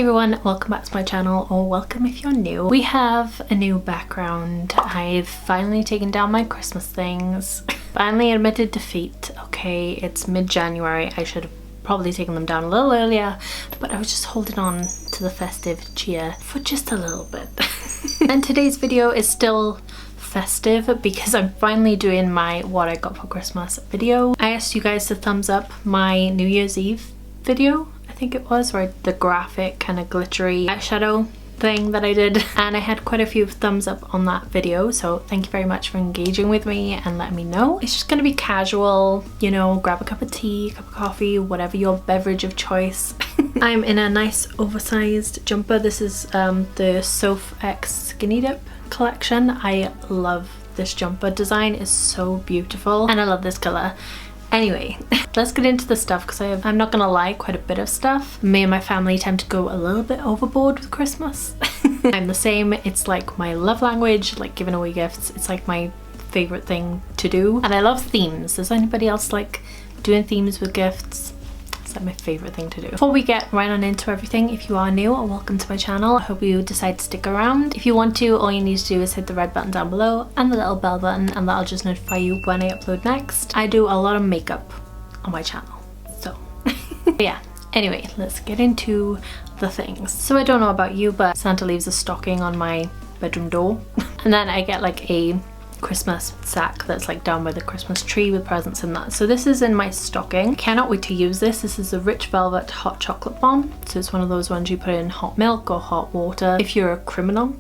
Hey everyone, welcome back to my channel, or welcome if you're new. We have a new background. I've finally taken down my Christmas things. Finally admitted defeat. Okay, it's mid-January. I should have probably taken them down a little earlier, but I was just holding on to the festive cheer for just a little bit. And today's video is still festive because I'm finally doing my what I got for Christmas video. I asked you guys to thumbs up my New Year's Eve video, I think it was, where the graphic kind of glittery eyeshadow thing that I did, and I had quite a few thumbs up on that video, so thank you very much for engaging with me and letting me know. It's just gonna be casual, you know, grab a cup of tea, cup of coffee, whatever your beverage of choice. I'm in a nice oversized jumper. This is the Soph X Skinny Dip collection. I love this jumper. Design is so beautiful and I love this color. Anyway, let's get into the stuff because I'm not gonna lie, quite a bit of stuff. Me and my family tend to go a little bit overboard with Christmas. I'm the same. It's like my love language, like giving away gifts. It's like my favorite thing to do. And I love themes. Does anybody else like doing themes with gifts? It's like my favorite thing to do. Before we get right on into everything, if you are new, welcome to my channel. I hope you decide to stick around. If you want to, all you need to do is hit the red button down below and the little bell button, and that'll just notify you when I upload next. I do a lot of makeup on my channel, so yeah. Anyway, let's get into the things. So I don't know about you, but Santa leaves a stocking on my bedroom door and then I get like a Christmas sack that's like down by the Christmas tree with presents in that. So this is in my stocking. Cannot wait to use this. This is a Rich Velvet Hot Chocolate Bomb. So it's one of those ones you put in hot milk or hot water if you're a criminal.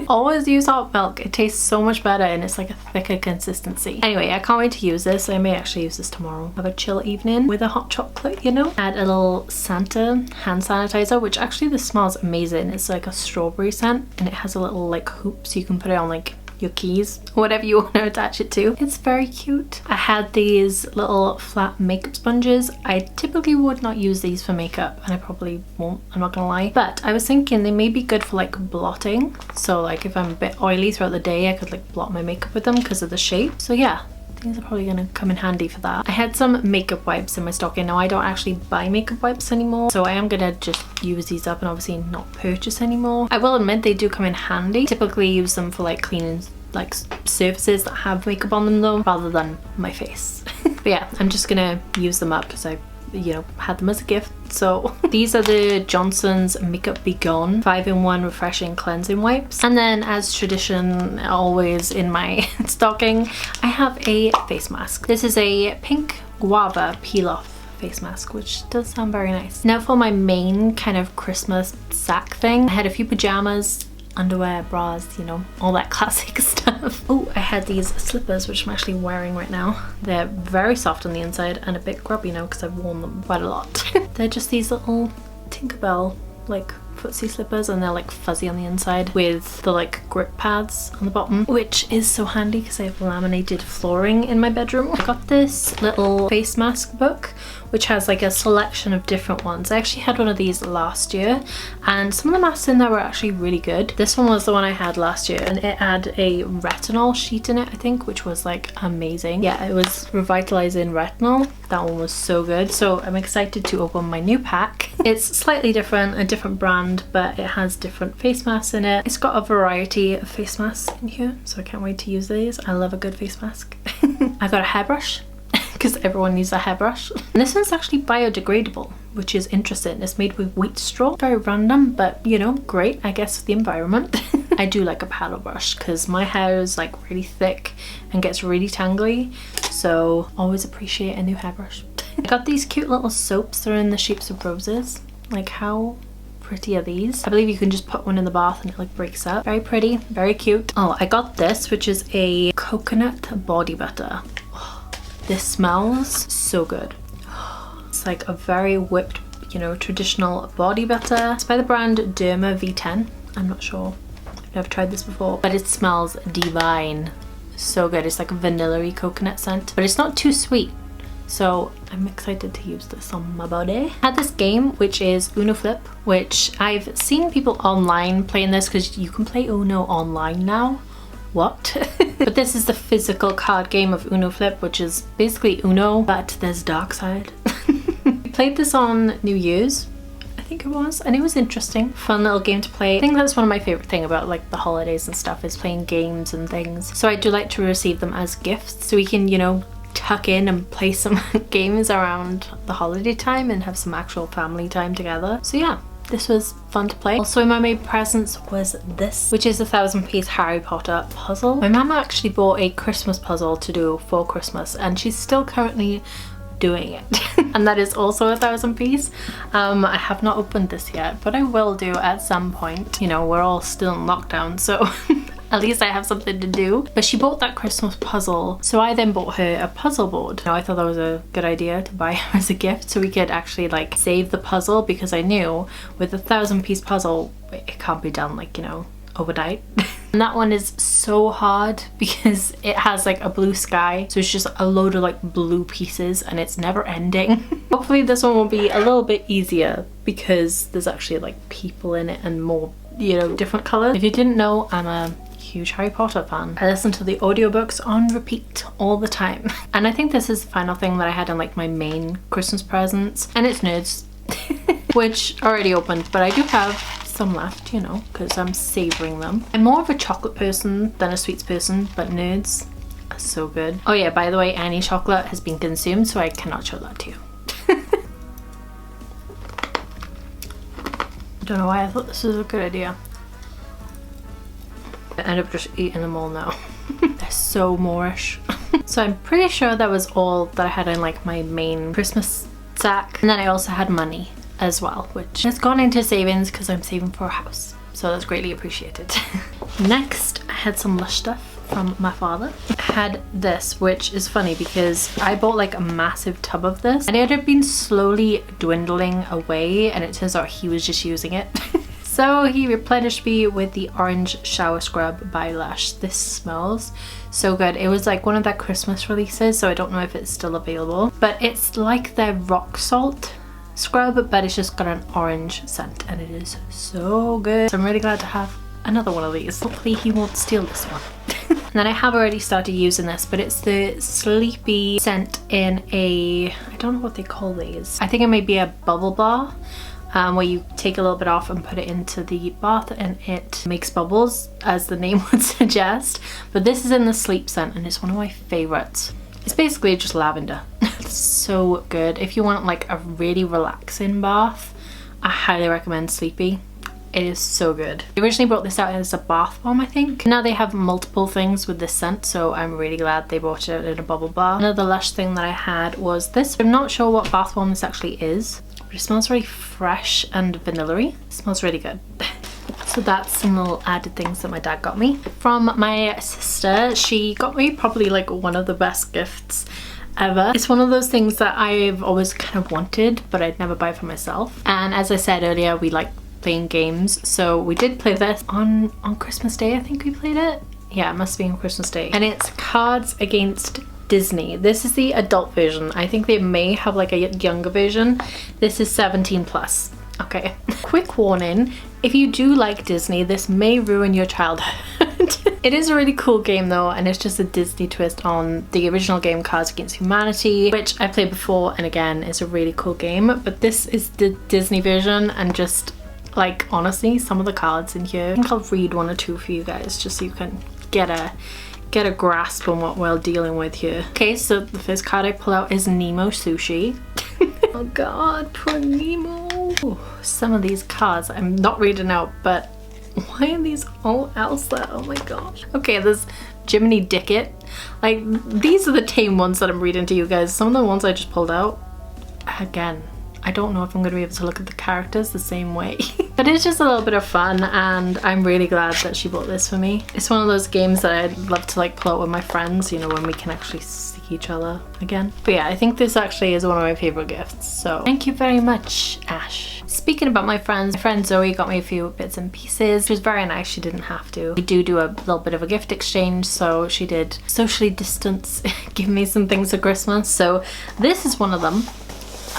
Always use hot milk. It tastes so much better and it's like a thicker consistency. Anyway, I can't wait to use this. I may actually use this tomorrow. Have a chill evening with a hot chocolate, you know. Add a little Santa hand sanitizer, which actually this smells amazing. It's like a strawberry scent and it has a little like hoop so you can put it on like your keys, whatever you want to attach it to. It's very cute. I had these little flat makeup sponges. I typically would not use these for makeup and I probably won't, I'm not gonna lie, but I was thinking they may be good for like blotting. So like if I'm a bit oily throughout the day, I could like blot my makeup with them because of the shape. So yeah, these are probably gonna come in handy for that. I had some makeup wipes in my stocking. Now I don't actually buy makeup wipes anymore, so I am gonna just use these up and obviously not purchase anymore. I will admit they do come in handy. Typically use them for like cleaning like surfaces that have makeup on them though, rather than my face. But yeah, I'm just gonna use them up because I, you know, had them as a gift. So these are the Johnson's Makeup Be Gone 5-in-1 refreshing cleansing wipes. And then as tradition always in my stocking, I have a face mask. This is a pink guava peel off face mask, which does sound very nice. Now for my main kind of Christmas sack thing, I had a few pajamas, underwear, bras, you know, all that classic stuff. Oh, I had these slippers, which I'm actually wearing right now. They're very soft on the inside and a bit grubby now because I've worn them quite a lot. They're just these little Tinkerbell like footsie slippers, and they're like fuzzy on the inside with the like grip pads on the bottom, which is so handy because I have laminated flooring in my bedroom. I got this little face mask book which has like a selection of different ones. I actually had one of these last year and some of the masks in there were actually really good. This one was the one I had last year and it had a retinol sheet in it, I think, which was like amazing. Yeah, it was revitalizing retinol. That one was so good. So I'm excited to open my new pack. It's slightly different, a different brand, but it has different face masks in it. It's got a variety of face masks in here, so I can't wait to use these. I love a good face mask. I got a hairbrush because everyone needs a hairbrush. And this one's actually biodegradable, which is interesting. It's made with wheat straw. Very random, but you know, great, I guess, for the environment. I do like a paddle brush because my hair is like really thick and gets really tangly, so always appreciate a new hairbrush. I got these cute little soaps. They're in the shapes of roses. Like, how pretty are these? I believe you can just put one in the bath and it like breaks up. Very pretty, very cute. Oh, I got this, which is a coconut body butter. This smells so good. It's like a very whipped, you know, traditional body butter. It's by the brand Derma V10. I'm not sure. I've never tried this before, but it smells divine. So good. It's like a vanilla-y coconut scent, but it's not too sweet. So I'm excited to use this on my body. I had this game, which is Uno Flip, which I've seen people online playing this because you can play Uno online now. What? But this is the physical card game of Uno Flip, which is basically Uno, but there's dark side. We played this on New Year's, I think think it was, and it was interesting. Fun little game to play. I think that's one of my favorite thing about like the holidays and stuff, is playing games and things. So I do like to receive them as gifts, so we can, you know, tuck in and play some games around the holiday time and have some actual family time together. So yeah, this was fun to play. Also in my May presents was this, which is a 1000-piece Harry Potter puzzle. My mama actually bought a Christmas puzzle to do for Christmas, and she's still currently doing it. And that is also a 1000-piece. I have not opened this yet, but I will do at some point. You know, we're all still in lockdown, so at least I have something to do. But she bought that Christmas puzzle, so I then bought her a puzzle board. Now I thought that was a good idea to buy her as a gift, so we could actually like save the puzzle, because I knew with a 1000-piece puzzle it can't be done like, you know, overnight. And that one is so hard because it has like a blue sky, so it's just a load of like blue pieces and it's never ending. Hopefully this one will be a little bit easier because there's actually like people in it and more, you know, different colours. If you didn't know, I'm a huge Harry Potter fan. I listen to the audiobooks on repeat all the time. And I think this is the final thing that I had in like my main Christmas presents, and it's Nerds, which already opened, but I do have some left, you know, because I'm savouring them. I'm more of a chocolate person than a sweets person, but Nerds are so good. Oh yeah, by the way, any chocolate has been consumed, so I cannot show that to you. I don't know why I thought this was a good idea. I end up just eating them all now. They're so Moorish. So I'm pretty sure that was all that I had in like my main Christmas sack. And then I also had money as well, which has gone into savings because I'm saving for a house, so that's greatly appreciated. Next, I had some Lush stuff from my father. I had this, which is funny because I bought like a massive tub of this and it had been slowly dwindling away, and it turns out he was just using it. So he replenished me with the Orange Shower Scrub by Lush. This smells so good. It was like one of their Christmas releases, so I don't know if it's still available, but it's like their rock salt scrub, but it's just got an orange scent and it is so good. So I'm really glad to have another one of these. Hopefully he won't steal this one. And then I have already started using this, but it's the Sleepy scent in a, I don't know what they call these. I think it may be a bubble bar, where you take a little bit off and put it into the bath and it makes bubbles, as the name would suggest. But this is in the Sleep scent and it's one of my favorites. It's basically just lavender. It's so good. If you want like a really relaxing bath, I highly recommend Sleepy. It is so good. They originally brought this out as a bath bomb, I think. Now they have multiple things with this scent, so I'm really glad they brought it out in a bubble bar. Another Lush thing that I had was this. I'm not sure what bath bomb this actually is, but it smells really fresh and vanilla-y. It smells really good. So that's some little added things that my dad got me. From my sister, she got me probably like one of the best gifts ever. It's one of those things that I've always kind of wanted, but I'd never buy for myself. And as I said earlier, we like playing games, so we did play this on Christmas Day. I think we played it. Yeah, it must be on Christmas Day. And it's Cards Against Disney. This is the adult version. I think they may have like a younger version. This is 17 plus. Okay. Quick warning, if you do like Disney, this may ruin your childhood. It is a really cool game though, and it's just a Disney twist on the original game Cards Against Humanity, which I played before, and again, it's a really cool game. But this is the Disney version, and just like honestly, some of the cards in here, I think I'll read one or two for you guys just so you can get a grasp on what we're dealing with here. Okay, so the first card I pull out is Nemo Sushi. Oh god, poor Nemo. Ooh, some of these cards I'm not reading out, but why are these all Elsa? Oh my gosh. Okay, there's Jiminy Dicket. Like, these are the tame ones that I'm reading to you guys. Some of the ones I just pulled out, again, I don't know if I'm going to be able to look at the characters the same way. But it's just a little bit of fun, and I'm really glad that she bought this for me. It's one of those games that I'd love to like pull out with my friends, you know, when we can actually see each other again. But yeah, I think this actually is one of my favorite gifts, so thank you very much, Ash. Speaking about my friend Zoe got me a few bits and pieces. It was very nice, she didn't have to. We do a little bit of a gift exchange, so she did socially distance give me some things for Christmas. So this is one of them.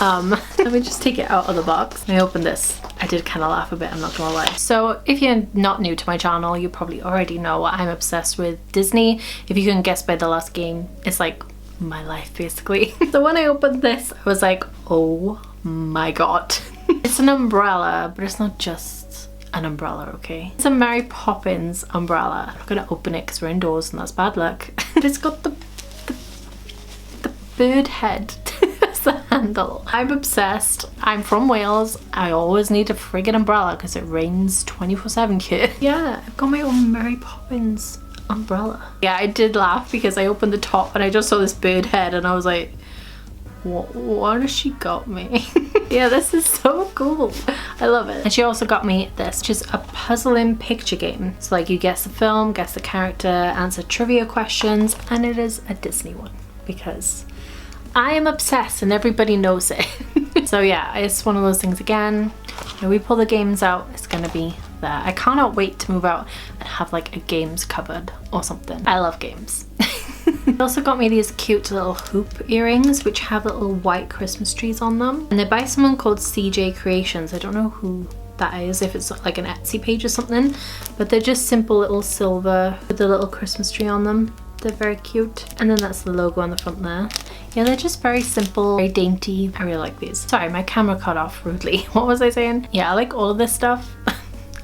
Let me just take it out of the box. Let me open this. I did kind of laugh a bit, I'm not gonna lie. So if you're not new to my channel, you probably already know I'm obsessed with Disney. If you can guess by the last game, it's like my life basically. So when I opened this, I was like, oh my god. It's an umbrella, but it's not just an umbrella, okay? It's a Mary Poppins umbrella. I'm not gonna open it because we're indoors and that's bad luck. But it's got the bird head as the handle. I'm obsessed. I'm from Wales. I always need a friggin' umbrella because it rains 24/7 here. Yeah, I've got my own Mary Poppins umbrella. Yeah, I did laugh because I opened the top and I just saw this bird head and I was like, what has she got me? Yeah, this is so cool. I love it. And she also got me this, which is a puzzling picture game. So like you guess the film, guess the character, answer trivia questions, and it is a Disney one because I am obsessed and everybody knows it. So yeah, it's one of those things again. When we pull the games out, it's gonna be there. I cannot wait to move out and have like a games cupboard or something. I love games. They also got me these cute little hoop earrings which have little white Christmas trees on them. And they're by someone called CJ Creations. I don't know who that is, if it's like an Etsy page or something. But they're just simple little silver with a little Christmas tree on them. They're very cute. And then that's the logo on the front there. Yeah, they're just very simple, very dainty. I really like these. Sorry, my camera cut off rudely. What was I saying? Yeah, I like all of this stuff.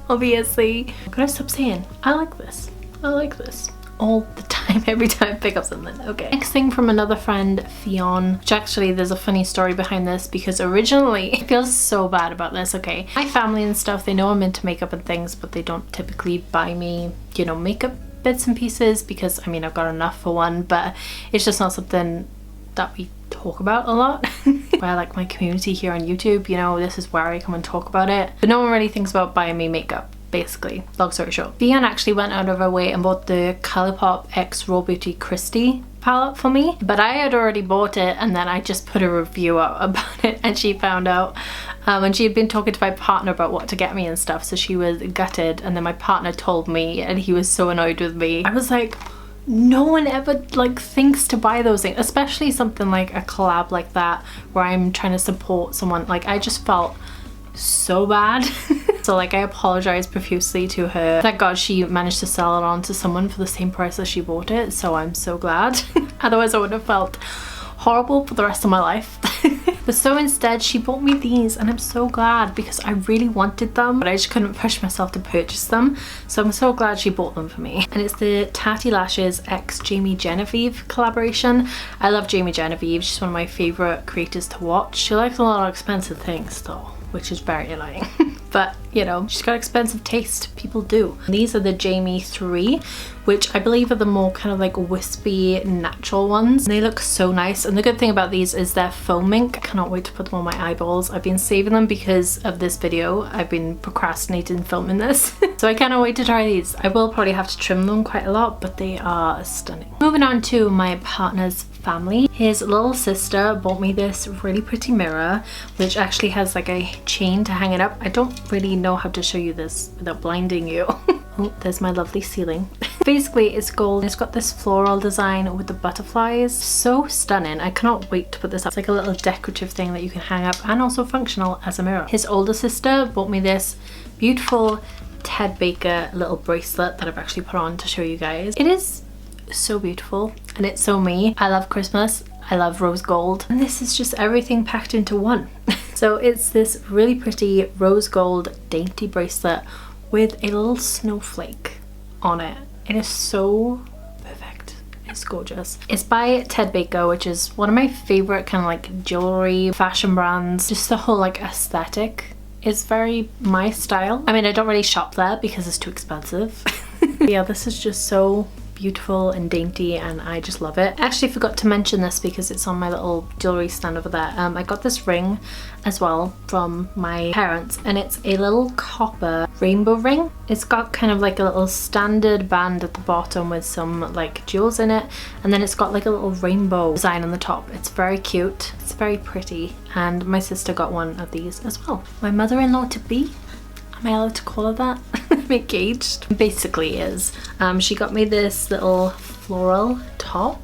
Obviously. I'm gonna stop saying, I like this. I like this. All the time, every time I pick up something. Okay. Next thing from another friend, Fionn, which actually there's a funny story behind this because originally, I feel so bad about this, okay? My family and stuff, they know I'm into makeup and things, but they don't typically buy me, you know, makeup bits and pieces because, I mean, I've got enough for one, but it's just not something that we talk about a lot. Where like my community here on YouTube, you know, this is where I come and talk about it. But no one really thinks about buying me makeup. Basically, long story short. Fionn actually went out of her way and bought the COLOURPOP X Raw Beauty Christie palette for me, but I had already bought it and then I just put a review out about it and she found out and she had been talking to my partner about what to get me and stuff, so she was gutted, and then my partner told me and he was so annoyed with me. I was like, no one ever like thinks to buy those things, especially something like a collab like that where I'm trying to support someone. Like I just felt so bad. So like I apologized profusely to her. Thank God she managed to sell it on to someone for the same price as she bought it, so I'm so glad. Otherwise I would have felt horrible for the rest of my life. But so instead she bought me these and I'm so glad because I really wanted them but I just couldn't push myself to purchase them, so I'm so glad she bought them for me. And it's the Tati Lashes x Jamie Genevieve collaboration. I love Jamie Genevieve, she's one of my favorite creators to watch. She likes a lot of expensive things though, which is very annoying. But you know, she's got expensive taste, people do. These are the Jamie 3, which I believe are the more kind of like wispy natural ones. They look so nice, and the good thing about these is they're foam ink. I cannot wait to put them on my eyeballs. I've been saving them because of this video. I've been procrastinating filming this. So I cannot wait to try these. I will probably have to trim them quite a lot, but they are stunning. Moving on to my partner's family. His little sister bought me this really pretty mirror, which actually has like a chain to hang it up. I don't really know how to show you this without blinding you. Oh, there's my lovely ceiling. Basically it's gold. It's got this floral design with the butterflies. So stunning. I cannot wait to put this up. It's like a little decorative thing that you can hang up and also functional as a mirror. His older sister bought me this beautiful Ted Baker little bracelet that I've actually put on to show you guys. It is so beautiful and it's so me. I love Christmas. I love rose gold, and this is just everything packed into one. So it's this really pretty rose gold dainty bracelet with a little snowflake on it. It is so perfect. It's gorgeous. It's by Ted Baker, which is one of my favorite kind of like jewelry fashion brands. Just the whole like aesthetic is very my style. I mean, I don't really shop there because it's too expensive. Yeah, this is just so beautiful and dainty and I just love it. I actually forgot to mention this because it's on my little jewelry stand over there. I got this ring as well from my parents and it's a little copper rainbow ring. It's got kind of like a little standard band at the bottom with some like jewels in it, and then it's got like a little rainbow design on the top. It's very cute, it's very pretty, and my sister got one of these as well. My mother-in-law to be, am I allowed to call her that? I'm engaged. Basically is. She got me this little floral top,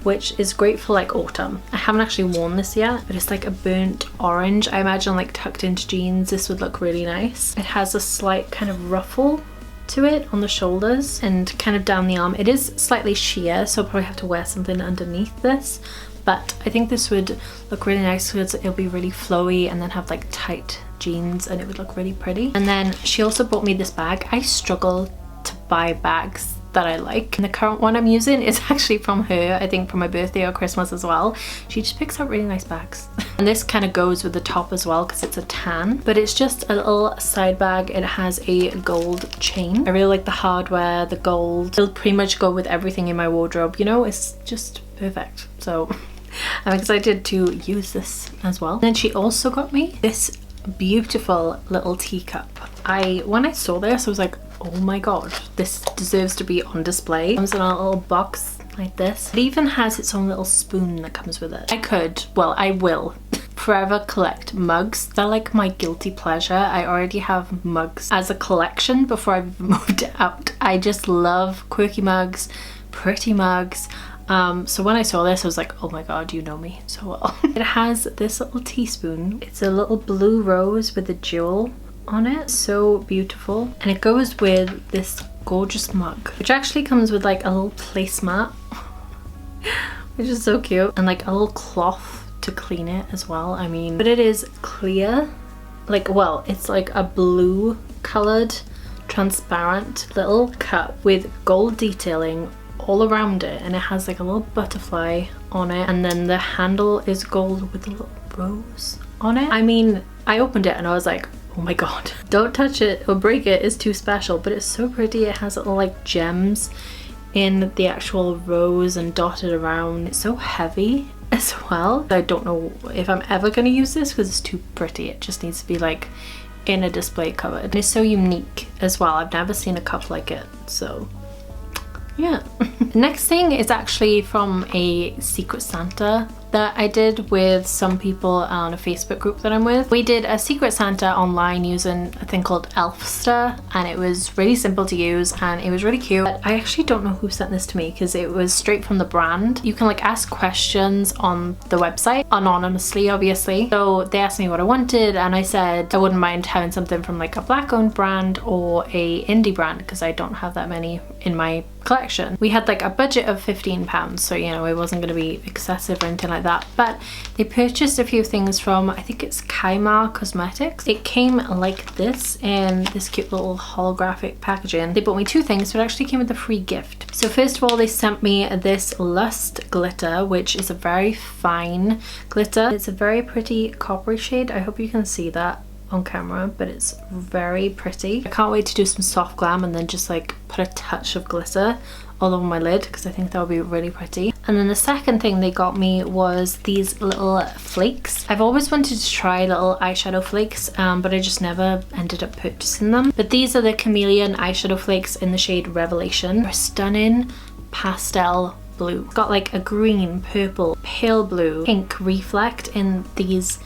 which is great for like autumn. I haven't actually worn this yet, but it's like a burnt orange. I imagine like tucked into jeans this would look really nice. It has a slight kind of ruffle to it on the shoulders and kind of down the arm. It is slightly sheer, so I'll probably have to wear something underneath this, but I think this would look really nice because it'll be really flowy and then have like tight jeans and it would look really pretty. And then she also bought me this bag. I struggle to buy bags that I like, and the current one I'm using is actually from her, I think for my birthday or Christmas as well. She just picks out really nice bags. And this kind of goes with the top as well because it's a tan, but it's just a little side bag. It has a gold chain. I really like the hardware, the gold. It'll pretty much go with everything in my wardrobe, you know, it's just perfect. So I'm excited to use this as well. And then she also got me this beautiful little teacup. When I saw this, I was like, oh my god, this deserves to be on display. It comes in a little box like this. It even has its own little spoon that comes with it. I will forever collect mugs. They're like my guilty pleasure. I already have mugs as a collection before I've moved out. I just love quirky mugs, pretty mugs. So when I saw this, I was like, oh my god, you know me so well. It has this little teaspoon. It's a little blue rose with a jewel on it. So beautiful. And it goes with this gorgeous mug, which actually comes with like a little placemat, which is so cute, and like a little cloth to clean it as well. I mean, but it is clear, like, well, it's like a blue colored transparent little cup with gold detailing all around it, and it has like a little butterfly on it, and then the handle is gold with a little rose on it. I mean, I opened it and I was like, oh my god, don't touch it or break it, it's too special. But it's so pretty. It has little like gems in the actual rose and dotted around. It's so heavy as well. I don't know if I'm ever going to use this because it's too pretty. It just needs to be like in a display cupboard. And it's so unique as well. I've never seen a cup like it, so yeah. Next thing is actually from a Secret Santa that I did with some people on a Facebook group that I'm with. We did a Secret Santa online using a thing called Elfster, and it was really simple to use and it was really cute. But I actually don't know who sent this to me because it was straight from the brand. You can like ask questions on the website anonymously, obviously. So they asked me what I wanted and I said I wouldn't mind having something from like a black owned brand or a indie brand because I don't have that many in my collection. We had like a budget of £15, so you know it wasn't going to be excessive or anything like that, but they purchased a few things from, I think it's Kyrielle Cosmetics. It came like this in this cute little holographic packaging. They bought me two things, so it actually came with a free gift. So first of all, they sent me this Lust glitter, which is a very fine glitter. It's a very pretty coppery shade. I hope you can see that on camera, but it's very pretty. I can't wait to do some soft glam and then just like put a touch of glitter all over my lid because I think that would be really pretty. And then the second thing they got me was these little flakes. I've always wanted to try little eyeshadow flakes, but I just never ended up purchasing them. But these are the Chameleon eyeshadow flakes in the shade Revelation. They're stunning pastel blue. Got like a green, purple, pale blue, pink reflect in these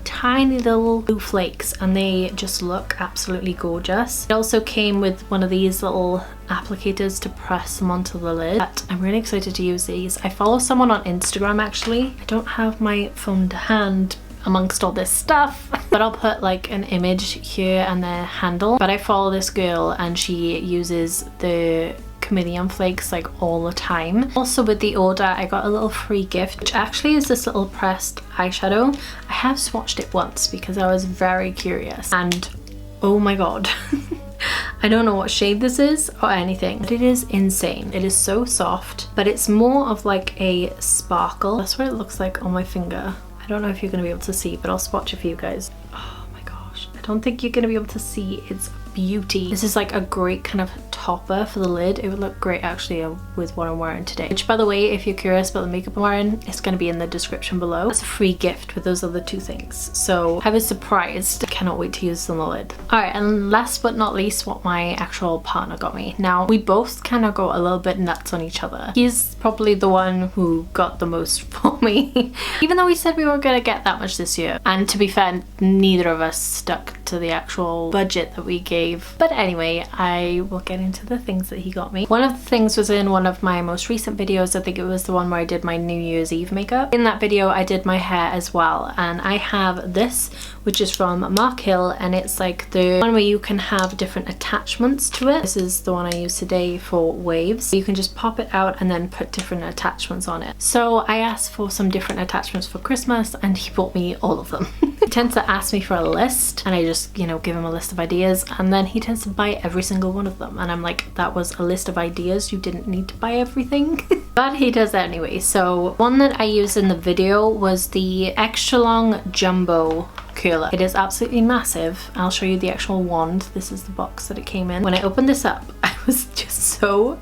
tiny little blue flakes, and they just look absolutely gorgeous. It also came with one of these little applicators to press them onto the lid, but I'm really excited to use these. I follow someone on Instagram actually. I don't have my phone to hand amongst all this stuff, but I'll put like an image here and their handle. But I follow this girl and she uses the Chameleon flakes like all the time. Also with the order I got a little free gift, which actually is this little pressed eyeshadow. I have swatched it once because I was very curious, and oh my god. I don't know what shade this is or anything, but it is insane. It is so soft, but it's more of like a sparkle. That's what it looks like on my finger. I don't know if you're going to be able to see, but I'll swatch it for you guys. Oh my gosh, I don't think you're going to be able to see its beauty. This is like a great kind of topper for the lid. It would look great actually with what I'm wearing today, which by the way, if you're curious about the makeup I'm wearing, it's going to be in the description below. It's a free gift with those other two things, so I was surprised. I cannot wait to use the lid. Alright, and last but not least, what my actual partner got me. Now we both kind of go a little bit nuts on each other. He's probably the one who got the most for me even though we said we weren't going to get that much this year, and to be fair, neither of us stuck to the actual budget that we gave. But anyway, I will get into the things that he got me. One of the things was in one of my most recent videos. I think it was the one where I did my New Year's Eve makeup. In that video I did my hair as well, and I have this, which is from Mark Hill, and it's like the one where you can have different attachments to it. This is the one I use today for waves. You can just pop it out and then put different attachments on it. So I asked for some different attachments for Christmas and he bought me all of them. He tends to ask me for a list and I just, you know, give him a list of ideas, and then he tends to buy every single one of them, and I'm like, that was a list of ideas, you didn't need to buy everything. But he does that anyway. So one that I used in the video was the extra long jumbo curler. It is absolutely massive. I'll show you the actual wand. This is the box that it came in. When I opened this up, I was just so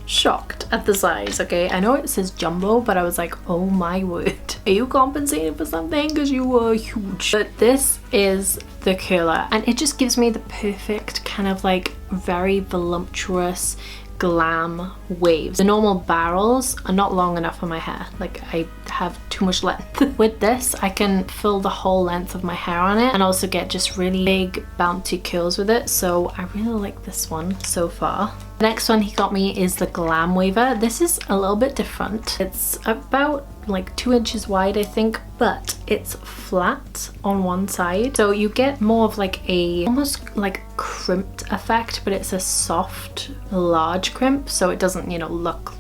shocked at the size. Okay, I know it says jumbo, but I was like, oh my word, are you compensating for something? Because you were huge. But this is the curler, and it just gives me the perfect kind of like very voluptuous glam waves. The normal barrels are not long enough for my hair. Like, I have too much length. With this I can fill the whole length of my hair on it and also get just really big bouncy curls with it, so I really like this one so far. The next one he got me is the Glam Waver. This is a little bit different. It's about like 2 inches wide, I think, but it's flat on one side, so you get more of like a almost like crimped effect, but it's a soft large crimp, so it doesn't, you know, look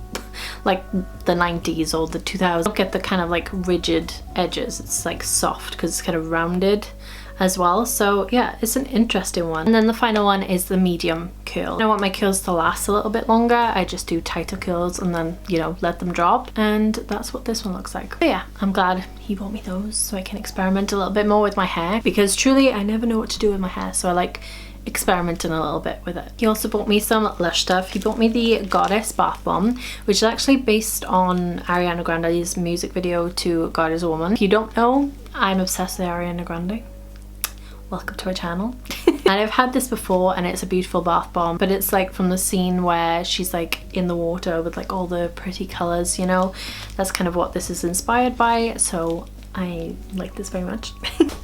like the 90s or the 2000s. You don't get the kind of like rigid edges. It's like soft because it's kind of rounded as well. So yeah, it's an interesting one. And then the final one is the medium curl. I want my curls to last a little bit longer. I just do tighter curls and then, you know, let them drop, and that's what this one looks like. But yeah, I'm glad he bought me those so I can experiment a little bit more with my hair, because truly I never know what to do with my hair, so I like experimenting a little bit with it. He also bought me some Lush stuff. He bought me the Goddess Bath Bomb, which is actually based on Ariana Grande's music video to God Is a Woman. If you don't know, I'm obsessed with Ariana Grande. Welcome to our channel. And I've had this before, and it's a beautiful bath bomb, but it's like from the scene where she's like in the water with like all the pretty colors, you know. That's kind of what this is inspired by, so I like this very much.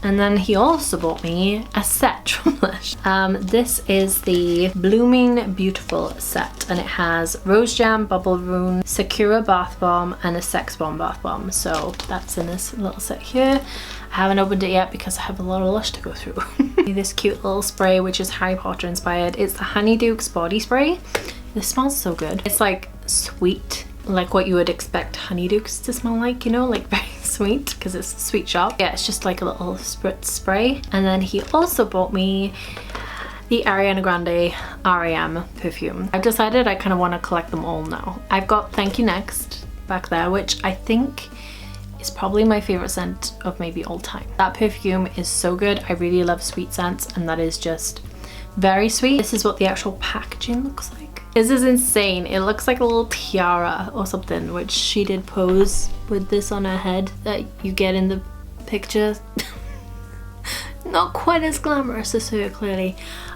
And then he also bought me a set from Lush. This is the Blooming Beautiful set, and it has Rose Jam, Bubble Rune, Sakura Bath Bomb, and a Sex Bomb Bath Bomb. So that's in this little set here. I haven't opened it yet because I have a lot of Lush to go through. This cute little spray, which is Harry Potter inspired. It's the Honeydukes body spray. This smells so good. It's like sweet, like what you would expect Honeydukes to smell like, you know, like very sweet, because it's a sweet shop. Yeah, it's just like a little spritz spray. And then he also bought me the Ariana Grande RAM perfume. I've decided I kind of want to collect them all now. I've got Thank You Next back there, which I think is probably my favorite scent of maybe all time. That perfume is so good. I really love sweet scents, and that is just very sweet. This is what the actual packaging looks like. This is insane. It looks like a little tiara or something, which she did pose with this on her head that you get in the picture. Not quite as glamorous as her, clearly.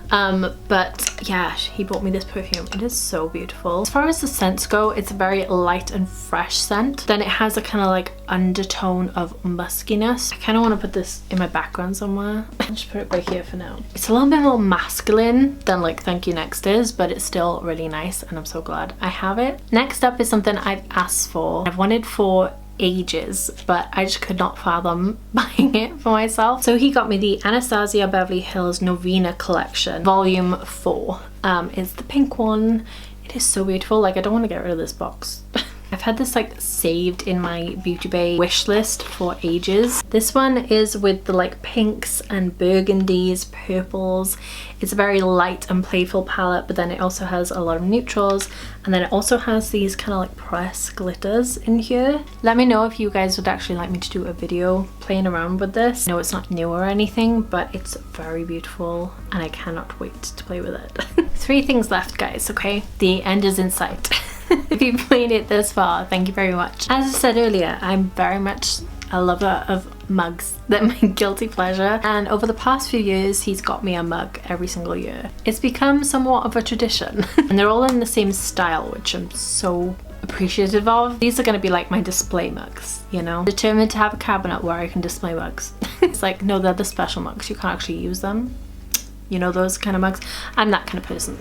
But yeah, he bought me this perfume. It is so beautiful. As far as the scents go, it's a very light and fresh scent. Then it has a kind of like undertone of muskiness. I kind of want to put this in my background somewhere. I'll just put it right here for now. It's a little bit more masculine than like Thank You Next is, but it's still really nice, and I'm so glad I have it. Next up is something I've asked for. I've wanted for ages, but I just could not fathom buying it for myself. So he got me the Anastasia Beverly Hills Novena collection, volume 4. It's the pink one. It is so beautiful. Like, I don't want to get rid of this box. I've had this like saved in my BeautyBay wish list for ages. This one is with the like pinks and burgundies, purples. It's a very light and playful palette, but then it also has a lot of neutrals, and then it also has these kind of like pressed glitters in here. Let me know if you guys would actually like me to do a video playing around with this. No, it's not new or anything, but it's very beautiful and I cannot wait to play with it. 3 things left, guys, okay? The end is in sight. If you've made it this far, thank you very much. As I said earlier, I'm very much a lover of mugs. They're my guilty pleasure, and over the past few years he's got me a mug every single year. It's become somewhat of a tradition and they're all in the same style, which I'm so appreciative of. These are going to be like my display mugs, you know? Determined to have a cabinet where I can display mugs. It's like, no, they're the special mugs, you can't actually use them. You know, those kind of mugs. I'm that kind of person.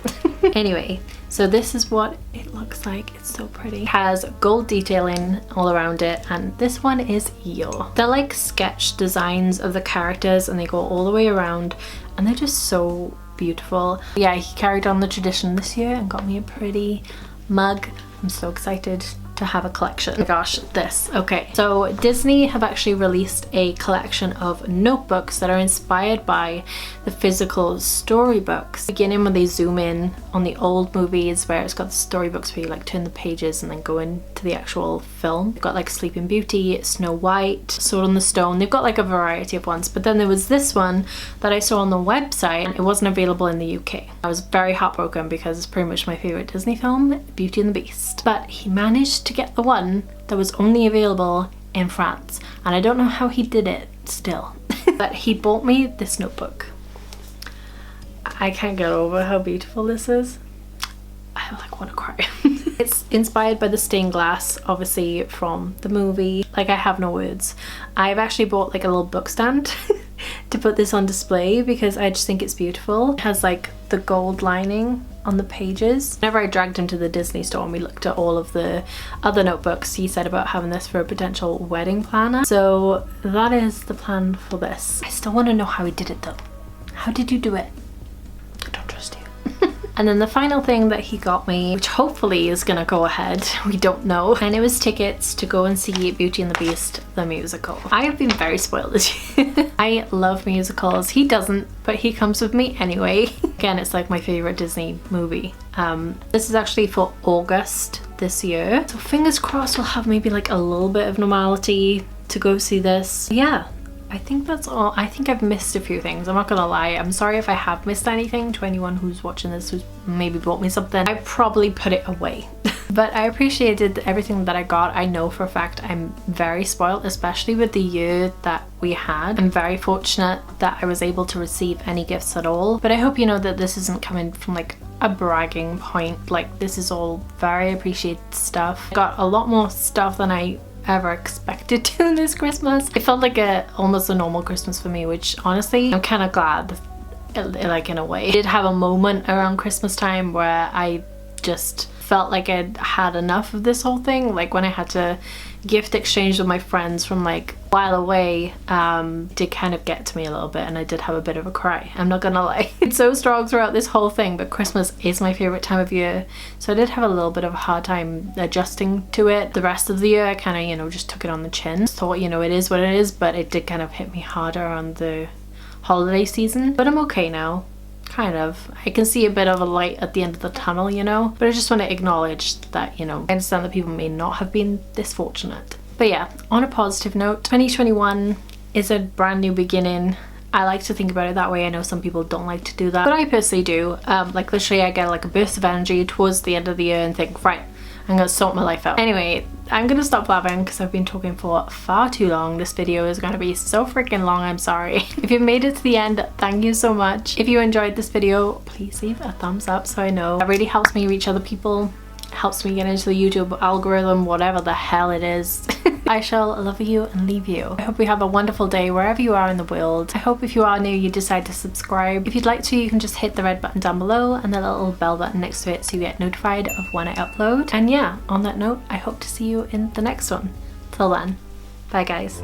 Anyway, so this is what it looks like. It's so pretty. It has gold detailing all around it, and this one is Io. They're like sketch designs of the characters, and they go all the way around, and they're just so beautiful. Yeah, he carried on the tradition this year and got me a pretty mug. I'm so excited to have a collection. Oh my gosh, this. Okay, so Disney have actually released a collection of notebooks that are inspired by the physical storybooks. Beginning when they zoom in on the old movies where it's got the storybooks where you like turn the pages and then go into the actual film. They've got like Sleeping Beauty, Snow White, Sword in the Stone. They've got like a variety of ones, but then there was this one that I saw on the website and it wasn't available in the UK. I was very heartbroken because it's pretty much my favorite Disney film, Beauty and the Beast. But he managed to get the one that was only available in France, and I don't know how he did it still. But he bought me this notebook. I can't get over how beautiful this is. I like want to cry. It's inspired by the stained glass, obviously, from the movie. Like, I have no words. I've actually bought like a little book stand to put this on display because I just think it's beautiful. It has like the gold lining on the pages. Whenever I dragged him to the Disney store and we looked at all of the other notebooks, he said about having this for a potential wedding planner. So that is the plan for this. I still want to know how he did it though. How did you do it? I don't trust you. And then the final thing that he got me, which hopefully is gonna go ahead, we don't know, and it was tickets to go and see Beauty and the Beast, the musical. I have been very spoiled this year. I love musicals. He doesn't, but he comes with me anyway. Again, it's like my favorite Disney movie. This is actually for August this year. So fingers crossed we'll have maybe like a little bit of normality to go see this. Yeah. I think that's all. I think I've missed a few things. I'm not gonna lie. I'm sorry if I have missed anything to anyone who's watching this who's maybe bought me something. I probably put it away. But I appreciated everything that I got. I know for a fact I'm very spoiled, especially with the year that we had. I'm very fortunate that I was able to receive any gifts at all. But I hope you know that this isn't coming from like a bragging point. Like, this is all very appreciated stuff. I got a lot more stuff than I ever expected to this Christmas. It felt like almost a normal Christmas for me, which honestly I'm kind of glad, like, in a way. I did have a moment around Christmas time where I just felt like I'd had enough of this whole thing, like when I had to gift exchange with my friends from like a while away. Did kind of get to me a little bit, and I did have a bit of a cry, I'm not gonna lie. It's so strong throughout this whole thing, but Christmas is my favorite time of year, so I did have a little bit of a hard time adjusting to it. The rest of the year I kind of, you know, just took it on the chin. Thought, you know, it is what it is, but it did kind of hit me harder on the holiday season. But I'm okay now. Kind of. I can see a bit of a light at the end of the tunnel, you know, but I just want to acknowledge that, you know, I understand that people may not have been this fortunate. But yeah, on a positive note, 2021 is a brand new beginning. I like to think about it that way. I know some people don't like to do that, but I personally do. Like, literally I get like a burst of energy towards the end of the year and think, right, I'm gonna sort my life out. Anyway, I'm gonna stop blabbering because I've been talking for far too long. This video is gonna be so freaking long, I'm sorry. If you've made it to the end, thank you so much. If you enjoyed this video, please leave a thumbs up so I know. That really helps me reach other people, helps me get into the YouTube algorithm, whatever the hell it is. I shall love you and leave you. I hope you have a wonderful day wherever you are in the world. I hope if you are new, you decide to subscribe. If you'd like to, you can just hit the red button down below and the little bell button next to it so you get notified of when I upload. And yeah, on that note, I hope to see you in the next one. Till then, bye guys.